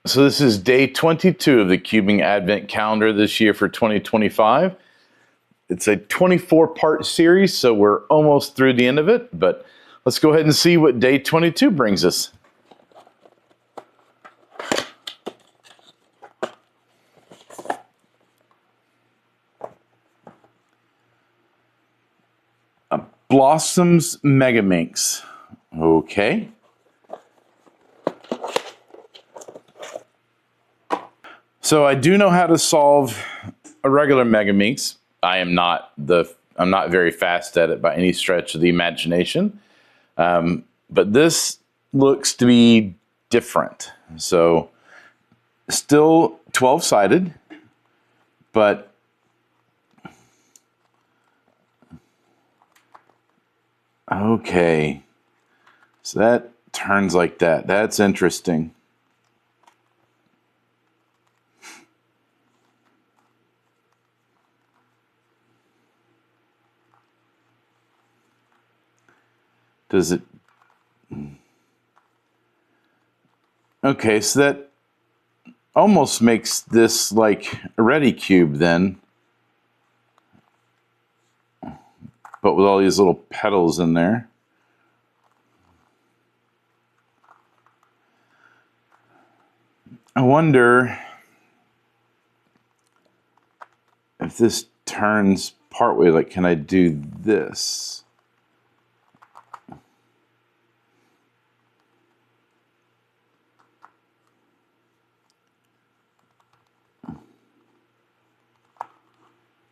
So this is day 22 of the Cubing Advent Calendar this year for 2025. It's a 24-part series, so we're almost through the end of it, but let's go ahead and see what day 22 brings us. Blossoms Megaminx. Okay. So I do know how to solve a regular Megaminx. I'm not very fast at it by any stretch of the imagination. But this looks to be different. So still 12-sided, but okay. So that turns like that. That's interesting. Does it? Okay, so that almost makes this like a ready cube then, but with all these little petals in there. I wonder if this turns partway, like can I do this?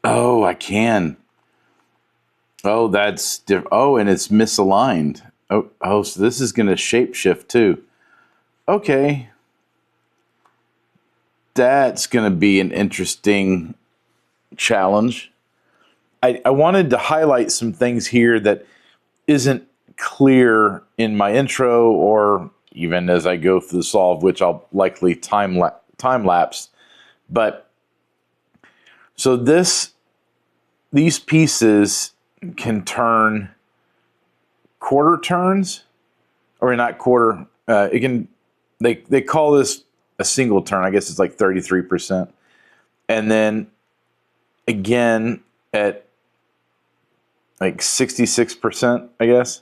Oh, I can. Oh, that's different. Oh, and it's misaligned. Oh, so this is going to shapeshift too. Okay. That's going to be an interesting challenge. I wanted to highlight some things here that isn't clear in my intro or even as I go through the solve, which I'll likely time lapse. But so these pieces can turn quarter turns, or not quarter. It can. They call this a single turn. I guess it's like 33%, and then again at like 66%. I guess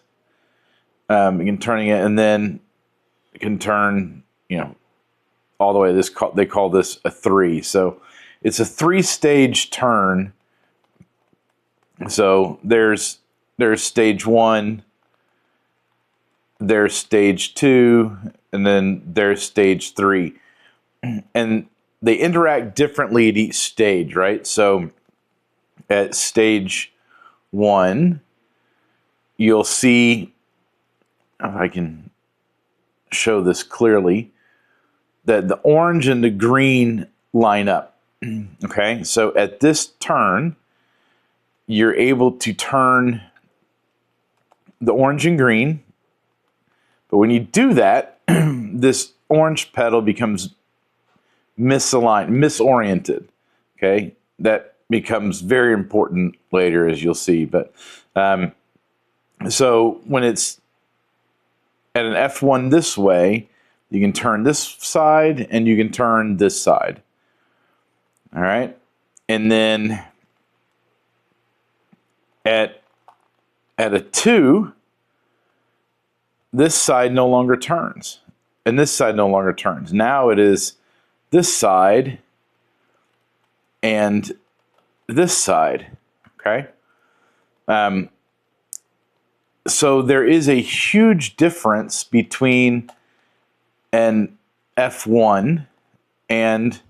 you can turning it, and then it can turn all the way. They call this a 3. So it's a 3-stage turn. So there's stage 1, there's stage 2, and then there's stage 3. And they interact differently at each stage, right? So at stage 1, you'll see, if I can show this clearly, that the orange and the green line up. Okay, so at this turn, you're able to turn the orange and green, but when you do that, this orange petal becomes misaligned, misoriented. Okay, that becomes very important later, as you'll see. But so when it's at an F1 this way, you can turn this side and you can turn this side. All right, and then at a 2, this side no longer turns, and this side no longer turns. Now it is this side and this side, okay? So there is a huge difference between an F1 and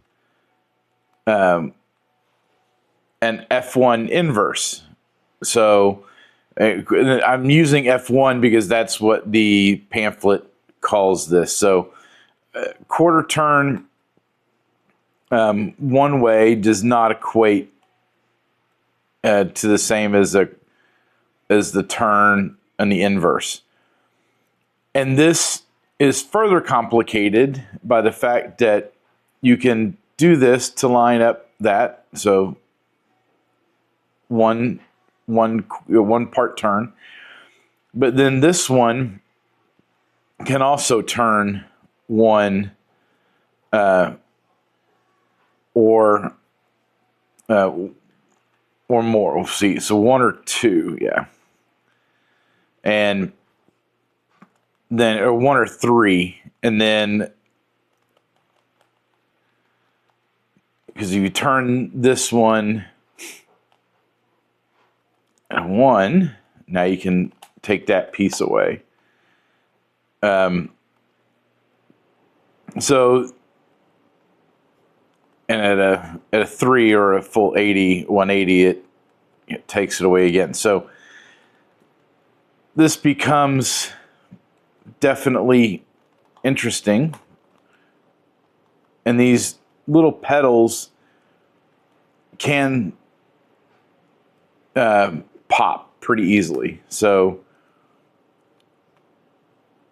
an F1 inverse. So I'm using F1 because that's what the pamphlet calls this. So quarter turn one way does not equate to the same as the turn and the inverse. And this is further complicated by the fact that you can do this to line up that. So one part turn, but then this one can also turn one or uh, or more. We'll see. So 1 or 2, yeah, and then or 1 or 3, and then because if you turn this one at 1, now you can take that piece away. So, and at a 3 or a full 80, 180, it takes it away again. So this becomes definitely interesting. And these little petals can pop pretty easily. So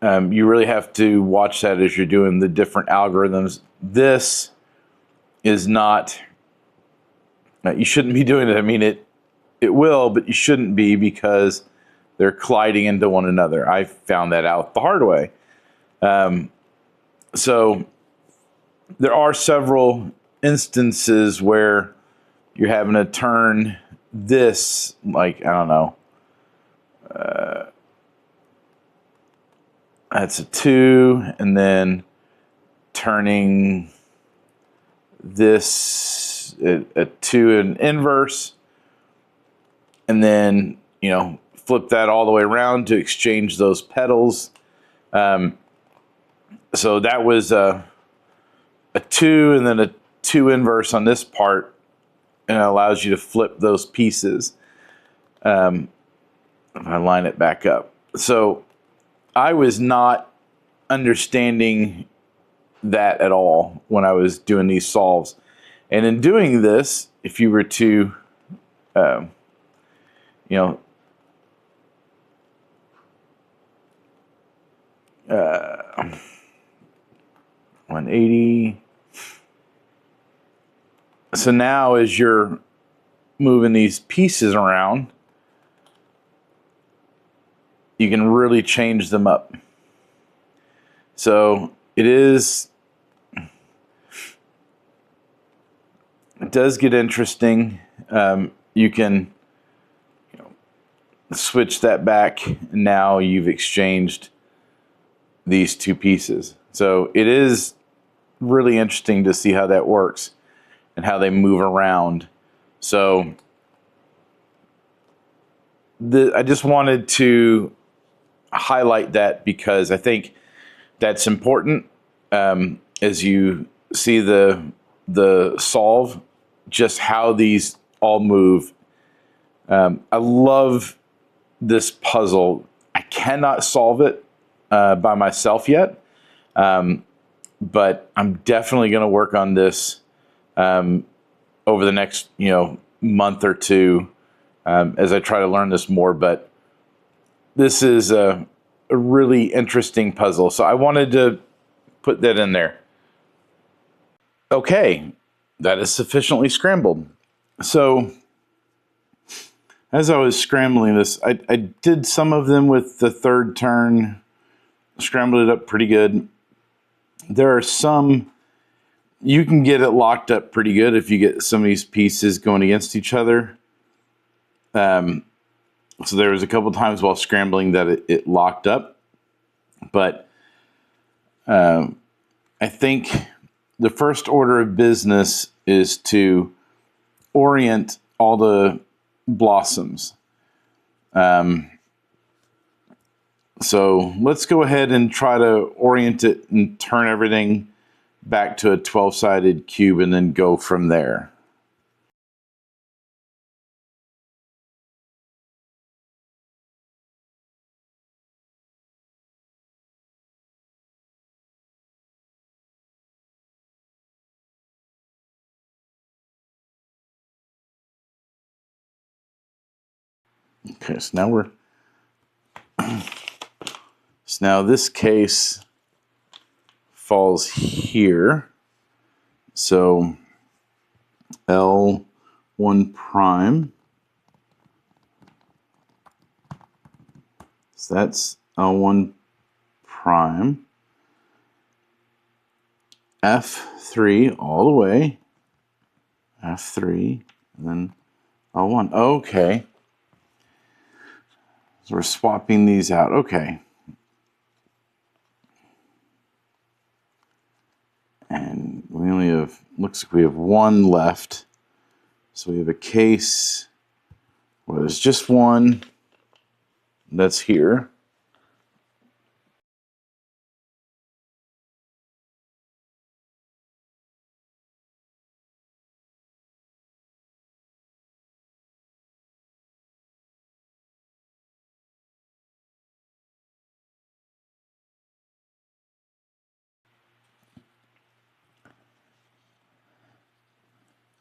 you really have to watch that as you're doing the different algorithms. This is not, you shouldn't be doing it. I mean, it will, but you shouldn't be, because they're colliding into one another. I found that out the hard way. So there are several instances where you're having to turn this, like, I don't know, that's a 2, and then turning this a 2 in inverse, and then, you know, flip that all the way around to exchange those petals. So that was a 2 and then a 2 inverse on this part, and it allows you to flip those pieces. If I line it back up. So I was not understanding that at all when I was doing these solves. And in doing this, if you were to, you know, 180. So now as you're moving these pieces around, you can really change them up. So it does get interesting. You can, you know, switch that back, and now you've exchanged these 2 pieces. So it is really interesting to see how that works and how they move around. So I just wanted to highlight that, because I think that's important as you see the solve, just how these all move. I love this puzzle. I cannot solve it by myself yet, but I'm definitely going to work on this over the next, you know, month or 2 as I try to learn this more. But this is a really interesting puzzle, so I wanted to put that in there. Okay, that is sufficiently scrambled. So as I was scrambling this, I did some of them with the 3rd turn, scrambled it up pretty good. There are some, you can get it locked up pretty good if you get some of these pieces going against each other. So there was a couple times while scrambling that it locked up. But I think the first order of business is to orient all the blossoms. So let's go ahead and try to orient it and turn everything back to a 12-sided cube, and then go from there. Okay, so now this case falls here. So L1 prime. So that's L1 prime. F3 all the way, F3, and then L1. Okay. So we're swapping these out. Okay. And we only have, looks like we have one left. So we have a case where there's just one that's here.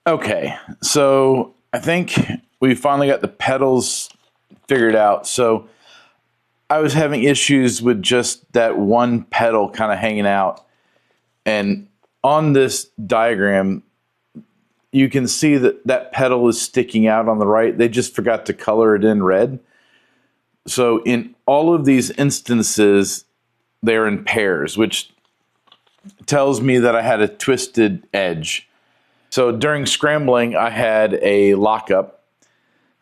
Okay, so I think we finally got the pedals figured out. So I was having issues with just that one pedal kind of hanging out. And on this diagram, you can see that that pedal is sticking out on the right. They just forgot to color it in red. So in all of these instances, they're in pairs, which tells me that I had a twisted edge. So during scrambling, I had a lockup,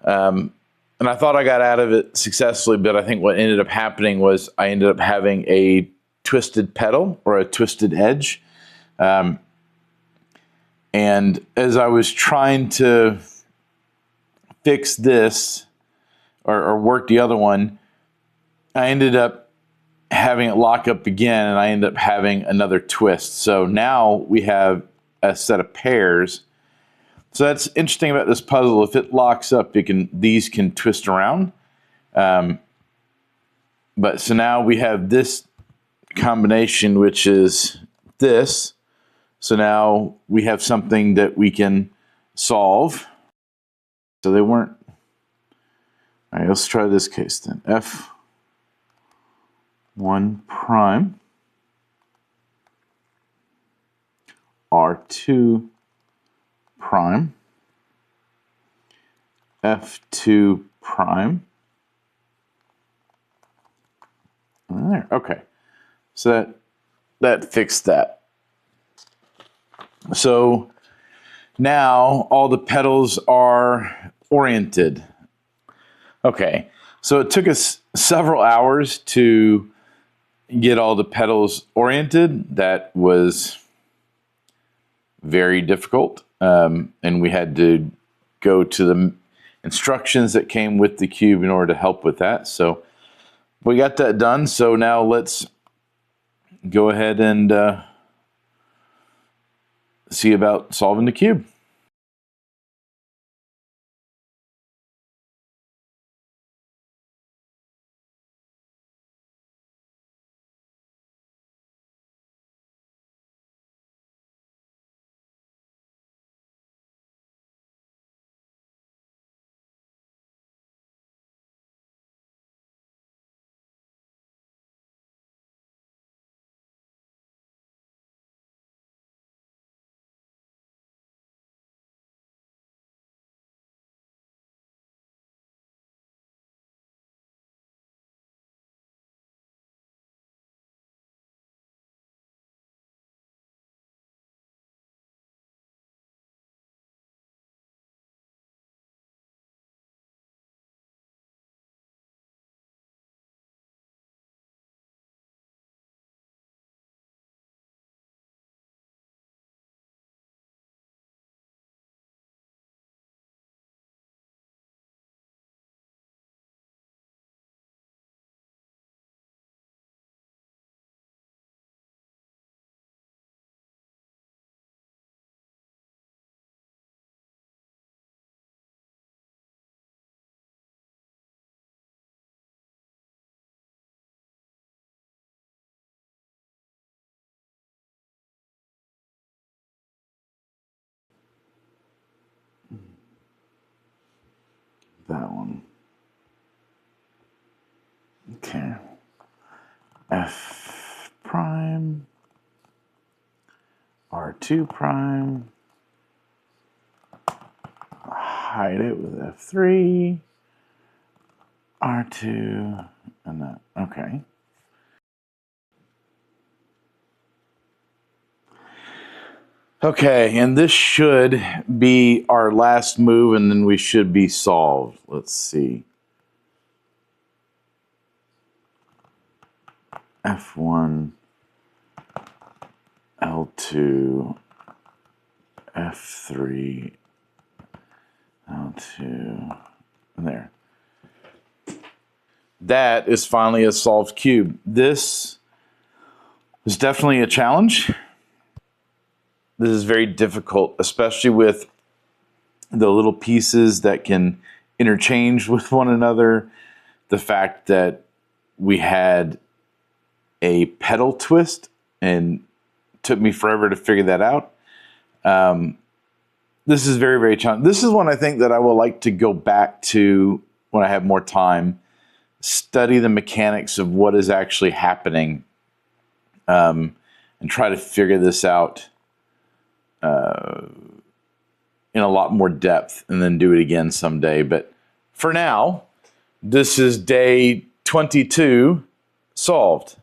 and I thought I got out of it successfully, but I think what ended up happening was I ended up having a twisted pedal or a twisted edge. And as I was trying to fix this or work the other one, I ended up having it lock up again, and I ended up having another twist. So now we have a set of pairs. So that's interesting about this puzzle. If it locks up, these can twist around. But so now we have this combination, which is this. So now we have something that we can solve. So they weren't. All right, let's try this case then. F1 prime, R2 prime, F2 prime. There, okay. So that fixed that. So now all the pedals are oriented. Okay, so it took us several hours to get all the pedals oriented. That was very difficult, and we had to go to the instructions that came with the cube in order to help with that. So we got that done. So now let's go ahead and see about solving the cube. That one. Okay. F prime, R2 prime, hide it with F3, R2, and that. Okay. Okay, and this should be our last move, and then we should be solved. Let's see. F1, L2, F3, L2, and there. That is finally a solved cube. This is definitely a challenge. This is very difficult, especially with the little pieces that can interchange with one another. The fact that we had a pedal twist and took me forever to figure that out. This is very, very challenging. This is one I think that I will like to go back to when I have more time, study the mechanics of what is actually happening, and try to figure this out in a lot more depth, and then do it again someday. But for now, this is day 22 solved.